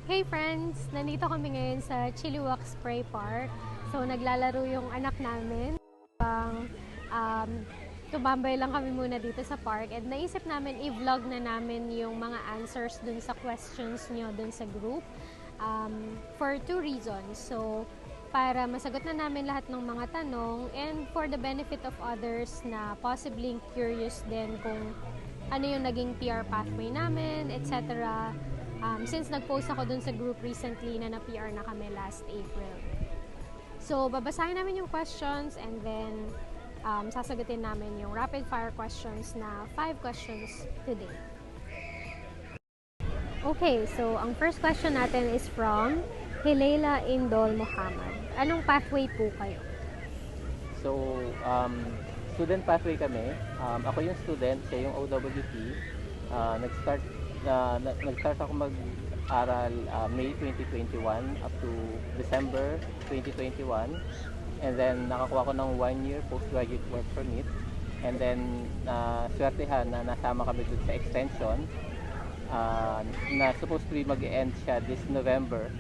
Hey friends! Nandito kami ngayon sa Chilliwack Spray Park. So naglalaro yung anak namin. Um, Tumambay lang kami muna dito sa park and naisip namin i-vlog na namin yung mga answers dun sa questions nyo dun sa group for two reasons. So para masagot na namin lahat ng mga tanong and for the benefit of others na possibly curious din kung ano yung naging PR pathway namin, etc. Since nag-post ako dun sa group recently na na-PR na kami last April. So, babasahin namin yung questions and then sasagutin namin yung rapid fire questions na 5 questions today. Okay, so ang first question natin is from Hilela Indol Muhammad. Anong pathway po kayo? So, student pathway kami. Ako yung student, siya yung OWP. Nag-start ako mag-aral May 2021 up to December 2021. And then, nakakuha ko ng 1-year postgraduate work permit. And then, swertehan na nasama kami dun sa extension na supposed to be mag-end siya this November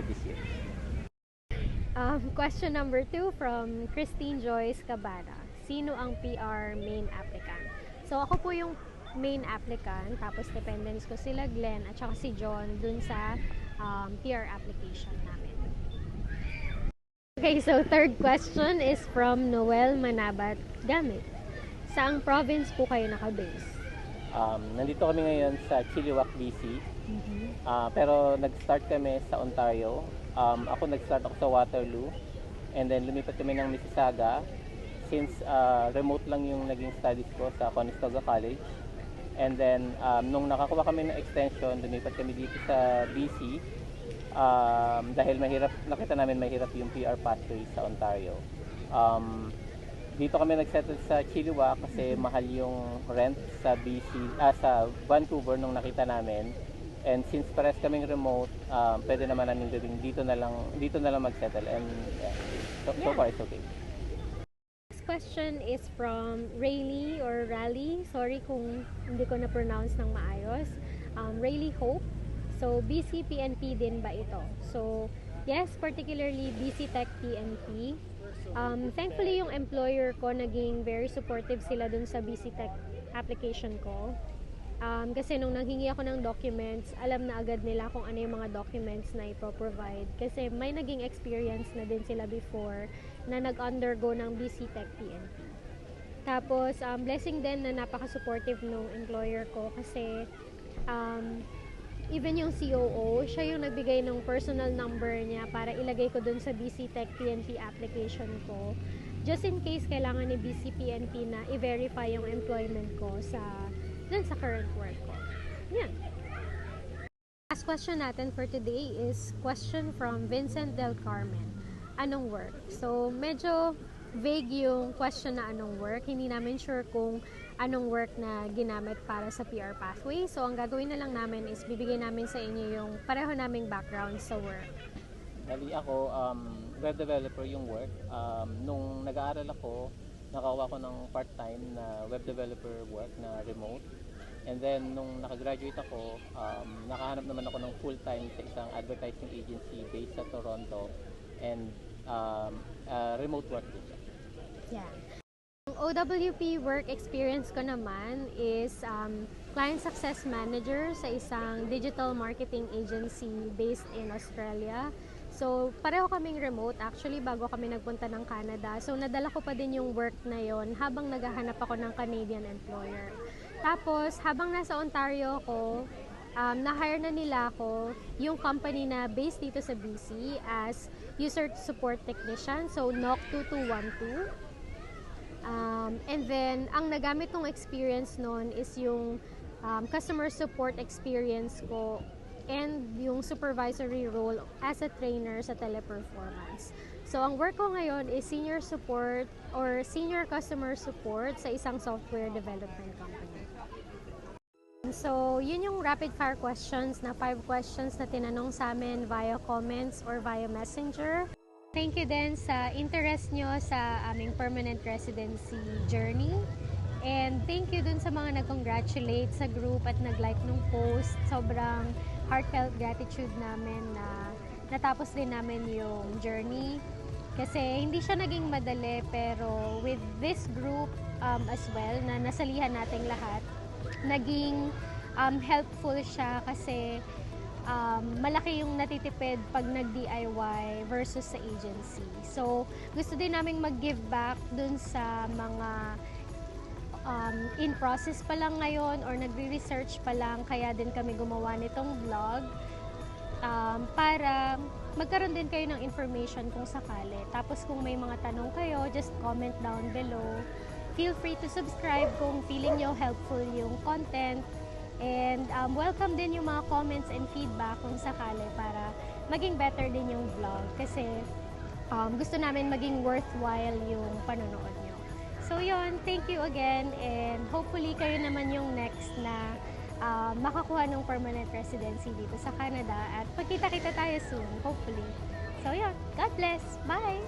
this year. Question number 2 from Christine Joyce Cabada. Sino ang PR main applicant? So, ako po yung main applicant, tapos dependents ko sila Glenn at saka si John dun sa PR application namin. Okay, so third question is from Noel Manabat Gamit. Saang province po kayo nakabase? Nandito kami ngayon sa Chilliwack, BC. Pero nag-start kami sa Ontario. Ako nag-start ako sa Waterloo and then lumipat kami ng Mississauga since remote lang yung naging studies ko sa Conestoga College. And then, nung nakakuha kami ng extension, lumipat kami dito sa BC dahil nakita namin mahirap yung PR pathway sa Ontario. Dito kami nagsettle sa Chilliwack kasi mahal yung rent sa sa Vancouver nung nakita namin. And since pares kaming remote, pwede naman namin gawin dito na lang mag-settle. And so far it's okay. Question is from Rayleigh or Raleigh. Sorry kung hindi ko na-pronounce ng maayos. Rayleigh Hope. So, BC PNP din ba ito? So, yes, particularly BC Tech PNP. Thankfully, yung employer ko naging very supportive sila dun sa BC Tech application ko. Kasi nung nanghingi ako ng documents, alam na agad nila kung ano yung mga documents na ipoprovide. Kasi may naging experience na din sila before na nag-undergo ng BC Tech PNP. Tapos, blessing din na napaka-supportive nung employer ko kasi even yung COO, siya yung nagbigay ng personal number niya para ilagay ko dun sa BC Tech PNP application ko. Just in case kailangan ni BC PNP na i-verify yung employment ko dun sa current work ko. Yan. Last question natin for today is question from Vincent Del Carmen. Anong work? So, medyo vague yung question na anong work. Hindi namin sure kung anong work na ginamit para sa PR pathway. So, ang gagawin na lang namin is bibigyan namin sa inyo yung pareho naming background sa work. Bali ako, web developer yung work. Nung nag-aaral ako, nakakuha ko ng part-time na web developer work na remote. And then, nung nakagraduate ako, nakahanap naman ako ng full-time sa isang advertising agency based sa Toronto. And remote work din siya. Yeah. Ang OWP work experience ko naman is client success manager sa isang digital marketing agency based in Australia. So, pareho kaming remote actually bago kami nagpunta ng Canada. So, nadala ko pa din yung work na yon habang naghahanap ako ng Canadian employer. Tapos, habang nasa Ontario ako, na-hire na nila ako yung company na based dito sa BC as user support technician. So, NOC 2212. And then, ang nagamit kong experience noon is yung customer support experience ko and yung supervisory role as a trainer sa Teleperformance. So, ang work ko ngayon is senior support or senior customer support sa isang software development company. So, yun yung rapid fire questions na 5 questions na tinanong sa amin via comments or via messenger. Thank you din sa interest nyo sa aming permanent residency journey. And thank you dun sa mga nag-congratulate sa group at nag-like nung post. Sobrang heartfelt gratitude namin na natapos din namin yung journey. Kasi hindi siya naging madali, pero with this group as well, na nasalihan nating lahat, naging helpful siya kasi malaki yung natitipid pag nag-DIY versus sa agency. So, gusto din naming mag-give back dun sa mga in process pa lang ngayon or nagre-research pa lang, kaya din kami gumawa nitong vlog para magkaroon din kayo ng information kung sakali. Tapos kung may mga tanong kayo, just comment down below. Feel free to subscribe kung feeling nyo helpful yung content. And welcome din yung mga comments and feedback kung sakali para maging better din yung vlog. Kasi gusto namin maging worthwhile yung panonood nyo. So yun, thank you again, and hopefully kayo naman yung next na makakuha ng permanent residency dito sa Canada, at pagkita-kita tayo soon, hopefully. So yun, God bless! Bye!